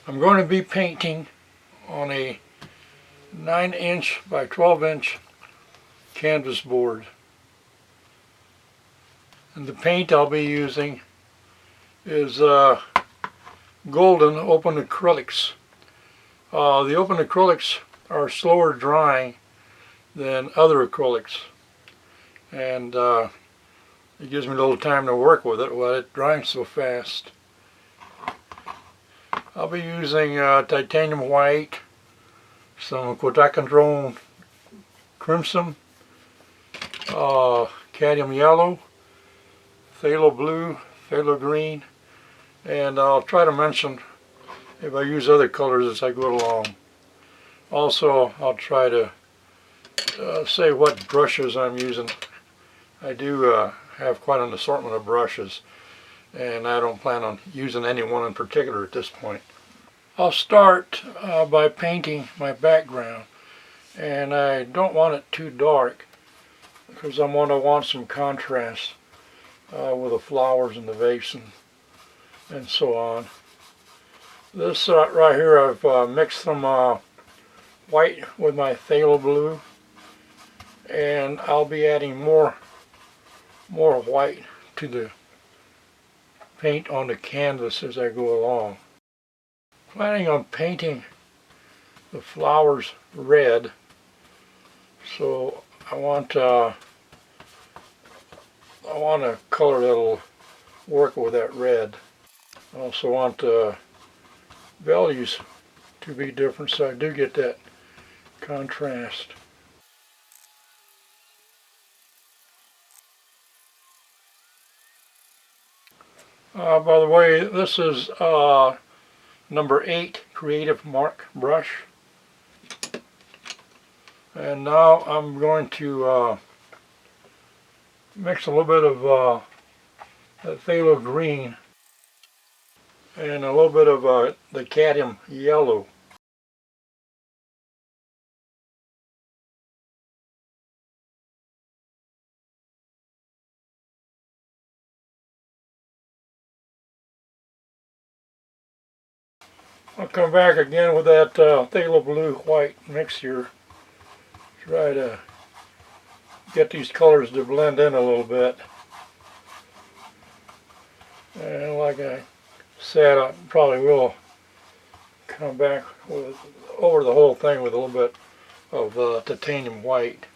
I'm going to be painting on a 9-inch by 12-inch canvas board. And the paint I'll be using is golden open acrylics. The open acrylics are slower drying than other acrylics, and it gives me a little time to work with it while it dries so fast. I'll be using titanium white, some quatacandrone crimson, cadmium yellow, phthalo blue, phthalo green, and I'll try to mention if I use other colors as I go along. Also, I'll try to say what brushes I'm using. I do have quite an assortment of brushes, and I don't plan on using any one in particular at this point. I'll start by painting my background, and I don't want it too dark because I'm going to want some contrast with the flowers in the vase and so on. This right here, I've mixed some white with my phthalo blue, and I'll be adding more white to the paint on the canvas as I go along. Planning on painting the flowers red, so I want a color that'll work with that red. I also want the values to be different, so I do get that contrast. By the way, this is number 8 Creative Mark brush, and now I'm going to mix a little bit of that phthalo green and a little bit of the cadmium yellow. I'll come back again with that phthalo blue white mixture. Try to get these colors to blend in a little bit. And like I said, I probably will come back over the whole thing with a little bit of titanium white.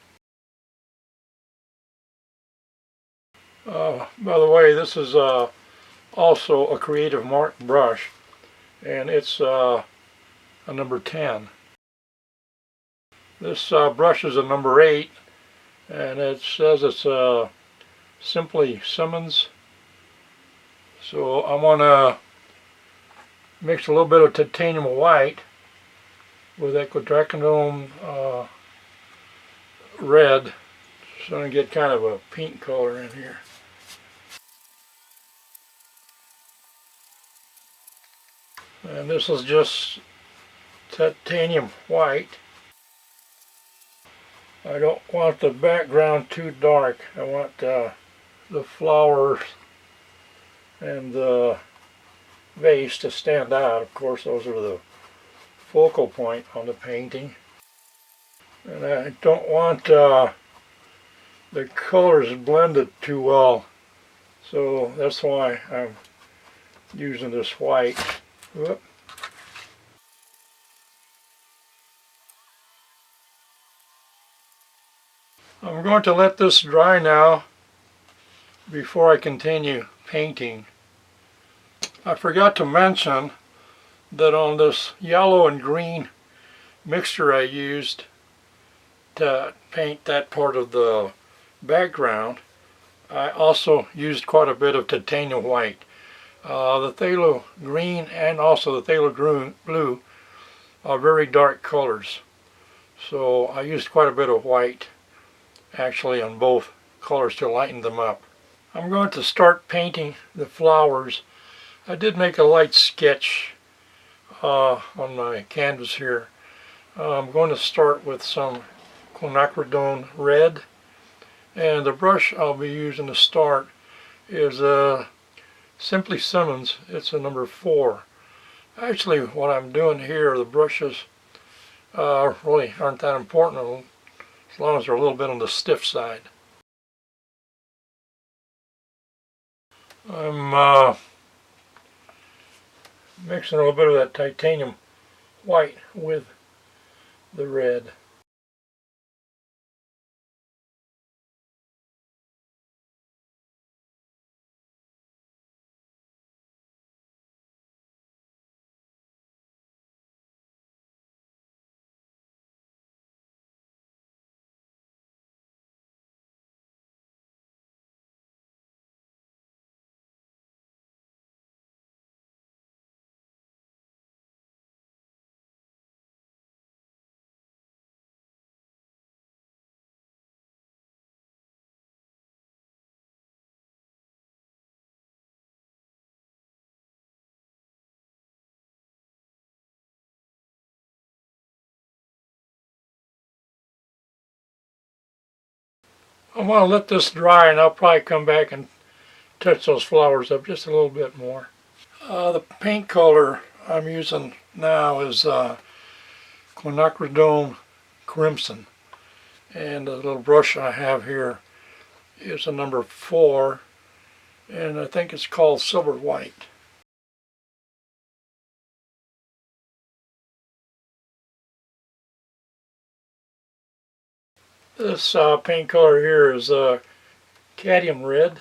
By the way, this is also a Creative Mark brush, and it's a number 10. This brush is a number 8, and it says it's Simply Simmons. So I'm going to mix a little bit of titanium white with that quatacandrone red, so I'm going to get kind of a pink color in here. And this is just titanium white. I don't want the background too dark. I want the flowers and the vase to stand out. Of course, those are the focal point on the painting. And I don't want the colors blended too well, so that's why I'm using this white. Whoop. I'm going to let this dry now before I continue painting. I forgot to mention that on this yellow and green mixture I used to paint that part of the background, I also used quite a bit of titanium white. The phthalo green and also the phthalo blue are very dark colors, so I used quite a bit of white actually on both colors to lighten them up. I'm going to start painting the flowers. I did make a light sketch on my canvas here. I'm going to start with some quinacridone red, and the brush I'll be using to start is Simply Simmons. It's a number 4, Actually, what I'm doing here, the brushes really aren't that important as long as they're a little bit on the stiff side. I'm mixing a little bit of that titanium white with the red. I'm going to let this dry and I'll probably come back and touch those flowers up just a little bit more. The paint color I'm using now is quinacridone crimson, and the little brush I have here is a number 4, and I think it's called silver white. This paint color here is cadmium red.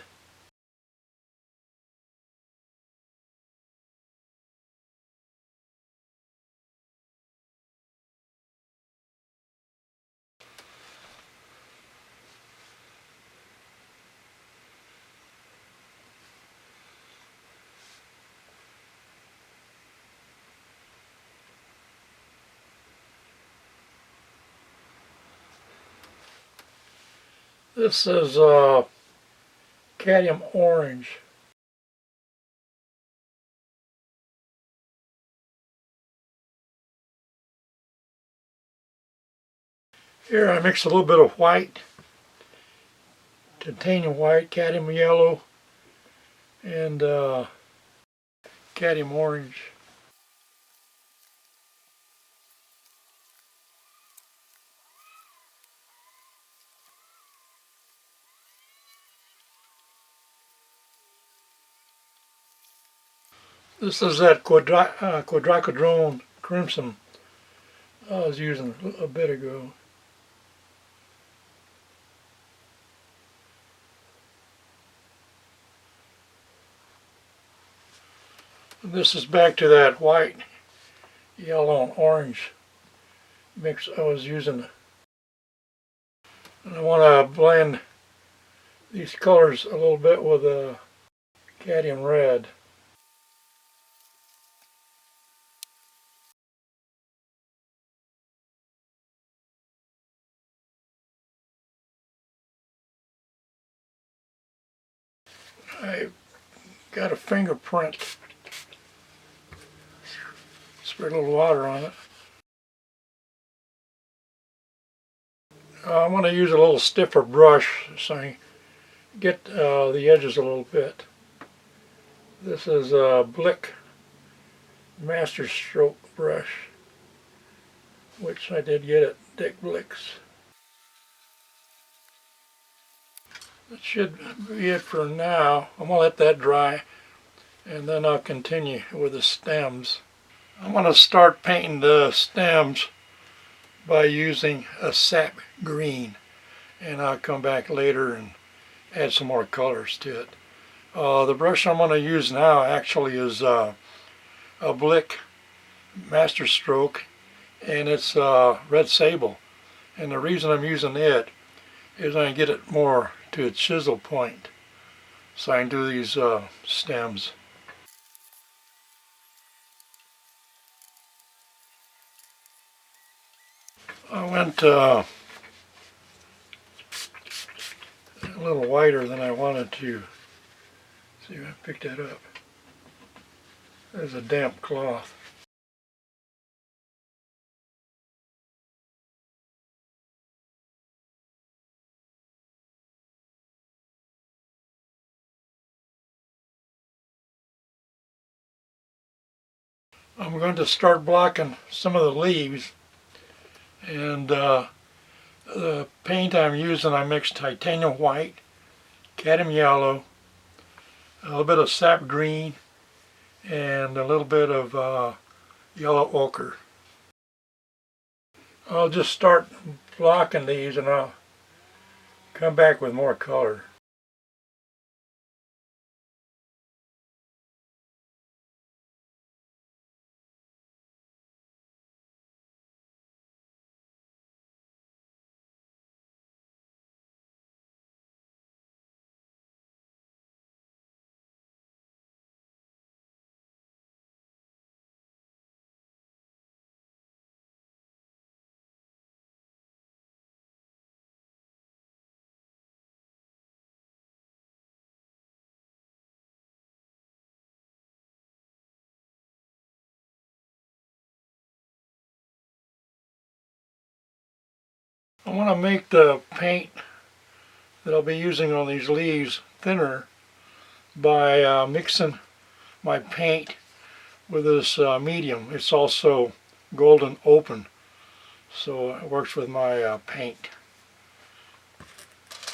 This is cadmium orange. Here I mix a little bit of white, titanium white, cadmium yellow, and cadmium orange. This is that quinacridone crimson I was using a bit ago. And this is back to that white, yellow, and orange mix I was using. And I want to blend these colors a little bit with cadmium red. I got a fingerprint. Spread a little water on it. I'm going to use a little stiffer brush so I get the edges a little bit. This is a Blick Master Stroke brush, which I did get at Dick Blick's. That should be it for now. I'm going to let that dry and then I'll continue with the stems. I'm going to start painting the stems by using a sap green, and I'll come back later and add some more colors to it. The brush I'm going to use now actually is a Blick Master Stroke, and it's Red Sable, and the reason I'm using it is I can get it more to its chisel point so I can do these stems. I went a little wider than I wanted to. See if I picked that up. There's a damp cloth. I'm going to start blocking some of the leaves, and the paint I'm using, I mixed titanium white, cadmium yellow, a little bit of sap green, and a little bit of yellow ochre. I'll just start blocking these and I'll come back with more color. I want to make the paint that I'll be using on these leaves thinner by mixing my paint with this medium. It's also golden open, so it works with my paint.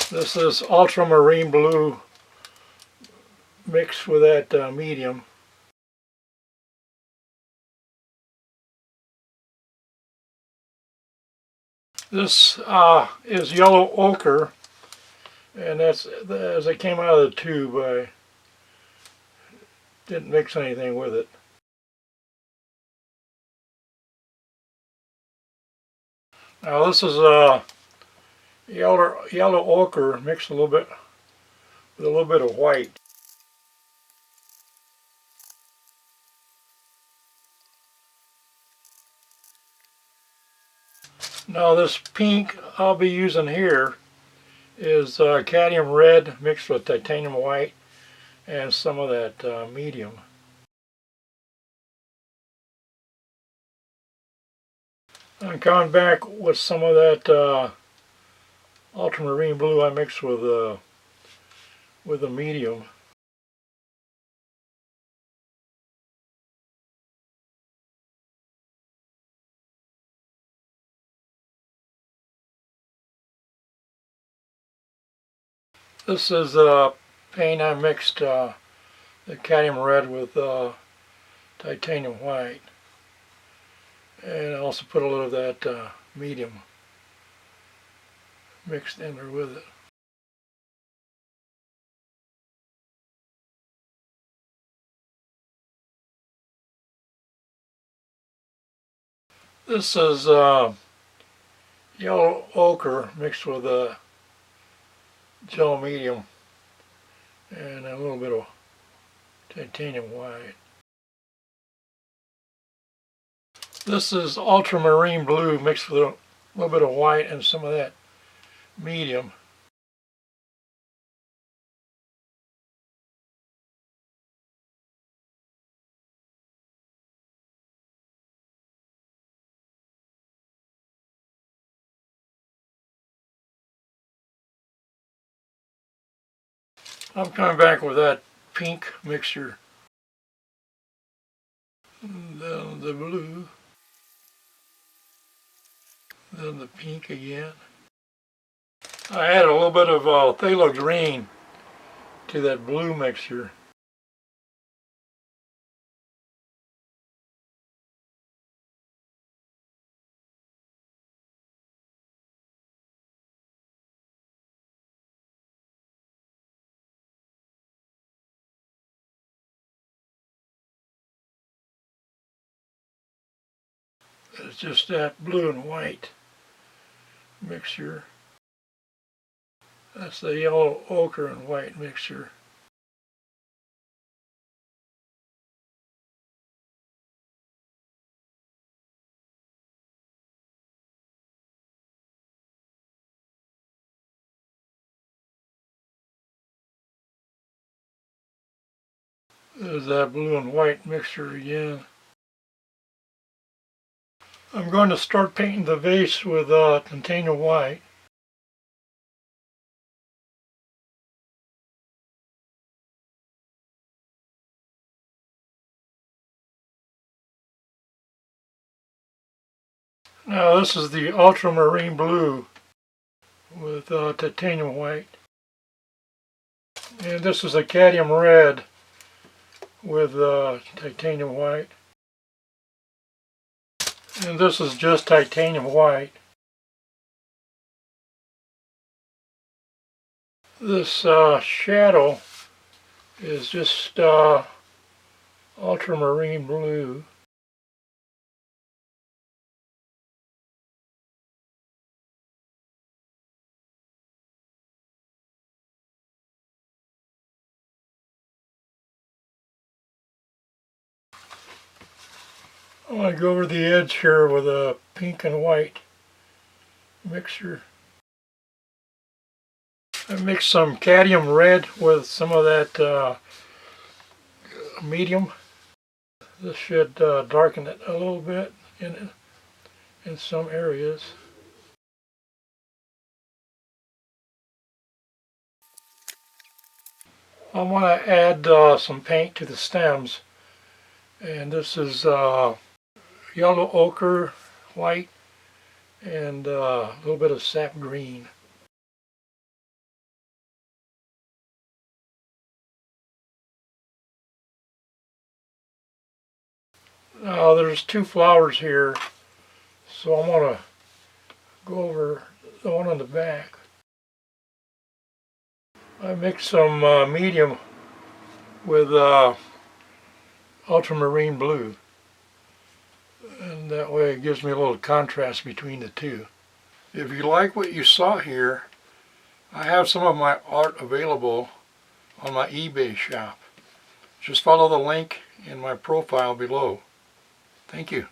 This is ultramarine blue mixed with that medium. This is yellow ochre, and that's as it came out of the tube. I didn't mix anything with it. Now this is yellow ochre mixed a little bit with a little bit of white. Now this pink I'll be using here is cadmium red mixed with titanium white and some of that medium. I'm coming back with some of that ultramarine blue I mixed with the medium. This is paint I mixed the cadmium red with titanium white, and I also put a little of that medium mixed in there with it. This is yellow ochre mixed with gel medium and a little bit of titanium white. This is ultramarine blue mixed with a little bit of white and some of that medium. I'm coming back with that pink mixture. Then the blue. Then the pink again. I add a little bit of phthalo green to that blue mixture. It's just that blue and white mixture. That's the yellow ochre and white mixture. There's that blue and white mixture again. I'm going to start painting the vase with titanium white. Now this is the ultramarine blue with titanium white. And this is a cadmium red with titanium white. And this is just titanium white. This shadow is just ultramarine blue. I want to go over the edge here with a pink and white mixture. I mixed some cadmium red with some of that medium. This should darken it a little bit in some areas. I want to add some paint to the stems, and this is yellow ochre, white, and a little bit of sap green. Now there's two flowers here, so I'm going to go over the one on the back. I mixed some medium with ultramarine blue, and that way it gives me a little contrast between the two. If you like what you saw here, I have some of my art available on my eBay shop. Just follow the link in my profile below. Thank you.